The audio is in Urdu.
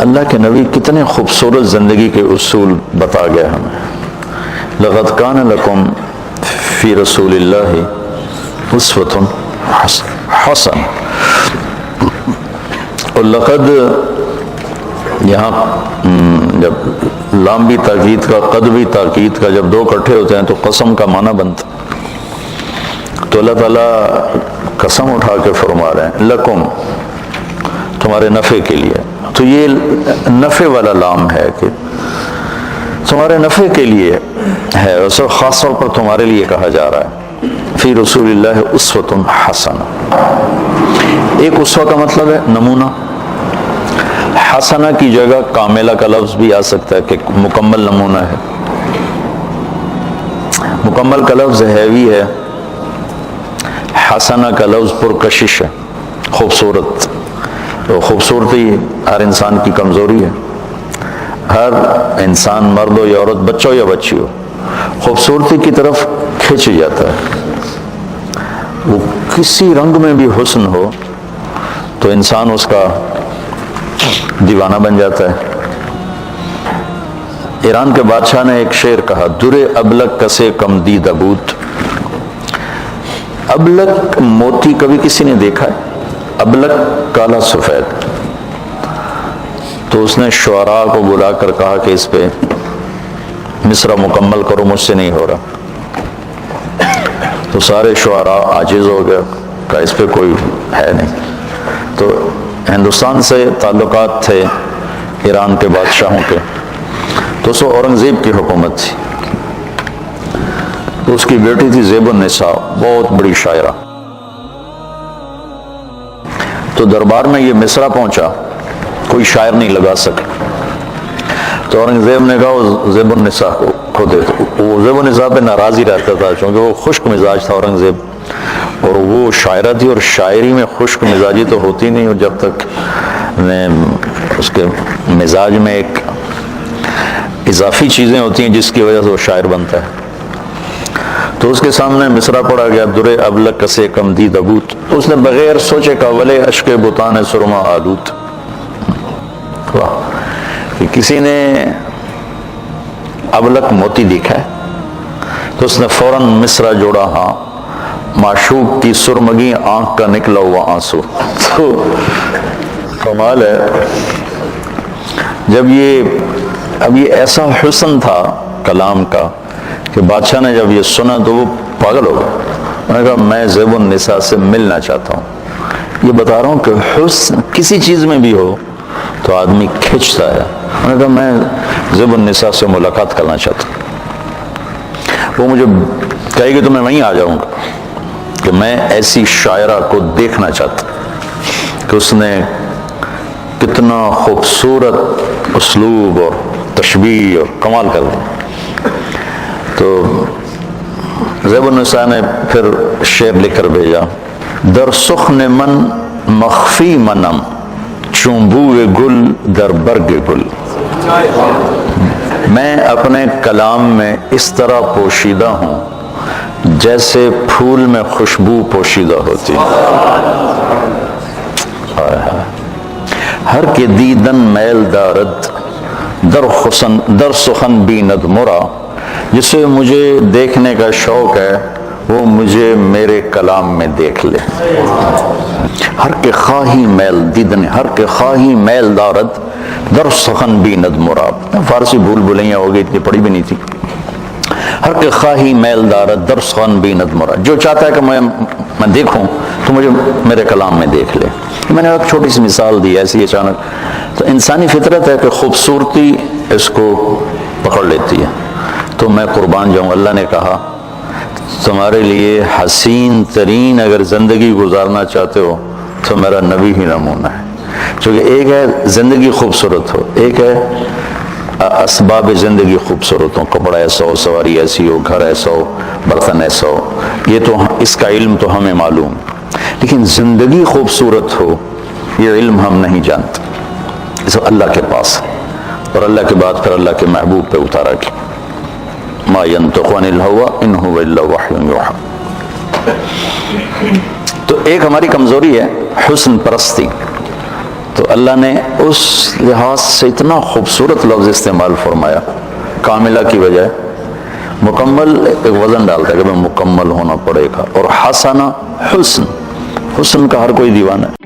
اللہ کے نبی کتنے خوبصورت زندگی کے اصول بتا گئے ہمیں. لقد کان لکم فی رسول اللہ اسوۃ حسن. اور لقد یہاں جب لام بھی تاکید کا قد بھی تاکید کا جب دو اکٹھے ہوتے ہیں تو قسم کا معنی بنتا. تو اللہ تعالیٰ قسم اٹھا کے فرما رہے ہیں لکم تمہارے نفع کے لیے. تو یہ نفع والا لام ہے کہ تمہارے نفع کے لیے ہے, اور سب خاص طور پر تمہارے لیے کہا جا رہا ہے. فی رسول اللہ اسوۃ حسنہ. ایک اسوہ کا مطلب ہے نمونہ. حسنہ کی جگہ کاملہ کا لفظ بھی آ سکتا ہے کہ مکمل نمونہ ہے. مکمل کا لفظ ہیوی ہے, حسنہ کا لفظ پرکشش ہے, خوبصورت. تو خوبصورتی ہر انسان کی کمزوری ہے. ہر انسان مرد ہو یا عورت, بچہ ہو یا بچی ہو, خوبصورتی کی طرف کھینچ جاتا ہے. وہ کسی رنگ میں بھی حسن ہو تو انسان اس کا دیوانہ بن جاتا ہے. ایران کے بادشاہ نے ایک شعر کہا, در ابلک کسے کم دید ابوت. ابلک موتی کبھی کسی نے دیکھا ہے؟ ابلک کالا سفید. تو اس نے شعراء کو بلا کر کہا کہ اس پہ مصرع مکمل کرو, مجھ سے نہیں ہو رہا. تو سارے شعراء عاجز ہو گئے, کہا اس پہ کوئی ہے نہیں. تو ہندوستان سے تعلقات تھے ایران کے بادشاہوں کے. تو اس اورنگزیب کی حکومت تھی. تو اس کی بیٹی تھی زیب النساء, بہت بڑی شاعرہ. تو دربار میں یہ مصرع پہنچا, کوئی شاعر نہیں لگا سکا. تو اورنگزیب نے کہا وہ زیب النساء کو دے دو. وہ زیب النساء پہ ناراض ہی رہتا تھا کیونکہ وہ خشک مزاج تھا اورنگزیب, اور وہ شاعرہ تھی, اور شاعری میں خشک مزاجی تو ہوتی نہیں, اور جب تک اس کے مزاج میں ایک اضافی چیزیں ہوتی ہیں جس کی وجہ سے وہ شاعر بنتا ہے. تو اس کے سامنے مصرع پڑا گیا, در ابلک کسے کم دید ابوت. تو اس نے بغیر سوچے کہا ولے اشک بتان سرما آلوت. کہ کسی نے ابلک موتی دیکھا ہے؟ تو اس نے فوراً مصرع جوڑا, ہاں معشوق کی سرمگی آنکھ کا نکلا ہوا آنسو. تو کمال ہے. جب اب یہ ایسا حسن تھا کلام کا کہ بادشاہ نے جب یہ سنا تو وہ پاگل ہو گیا. میں نے کہا میں زیب النساء سے ملنا چاہتا ہوں. یہ بتا رہا ہوں کہ حسن کسی چیز میں بھی ہو تو آدمی کھنچتا ہے. میں نے کہا میں زیب النساء سے ملاقات کرنا چاہتا ہوں. وہ مجھے کہے گی تو میں وہیں آ جاؤں گا کہ میں ایسی شاعرہ کو دیکھنا چاہتا ہوں کہ اس نے کتنا خوبصورت اسلوب اور تشبیہ اور کمال کر دیا. تو زیب النساء نے پھر شعر لکھ کر بھیجا, در سخن من مخفی منم چوبوئے گل در برگ گل. میں اپنے کلام میں اس طرح پوشیدہ ہوں جیسے پھول میں خوشبو پوشیدہ ہوتی. ہر کے دیدن میل دارد در سخن بیند مرا. جسے مجھے دیکھنے کا شوق ہے وہ مجھے میرے کلام میں دیکھ لے. ہر کے خواہی میل دیدن, ہر کے خواہی میل دارد در سخن بیند مرا. فارسی بھول بھلیاں ہو گئی, اتنی پڑھی بھی نہیں تھی. ہر کے خواہی میل دارد در سخن بیند مرا. جو چاہتا ہے کہ میں دیکھوں تو مجھے میرے کلام میں دیکھ لے. میں نے ایک چھوٹی سی مثال دی ایسی اچانک. تو انسانی فطرت ہے کہ خوبصورتی اس کو پکڑ لیتی ہے. تو میں قربان جاؤں, اللہ نے کہا تمہارے لیے حسین ترین اگر زندگی گزارنا چاہتے ہو تو میرا نبی ہی نمونہ ہے. چونکہ ایک ہے زندگی خوبصورت ہو, ایک ہے اسباب زندگی خوبصورت ہو, کپڑا ایسا ہو, سواری ایسی ہو, گھر ایسا ہو, برتن ایسا ہو. یہ تو اس کا علم تو ہمیں معلوم, لیکن زندگی خوبصورت ہو یہ علم ہم نہیں جانتے. اس اللہ کے پاس, اور اللہ کے بعد پھر اللہ کے محبوب پہ اتارا گیا. ما ينطق عن الهوى ان هو الا وحی یوحی. تو ایک ہماری کمزوری ہے حسن پرستی. تو اللہ نے اس لحاظ سے اتنا خوبصورت لفظ استعمال فرمایا کاملہ کی بجائے. مکمل ایک وزن ڈالتا ہے کہ میں مکمل ہونا پڑے گا، اور حسنہ حسن، حسن کا ہر کوئی دیوانہ ہے.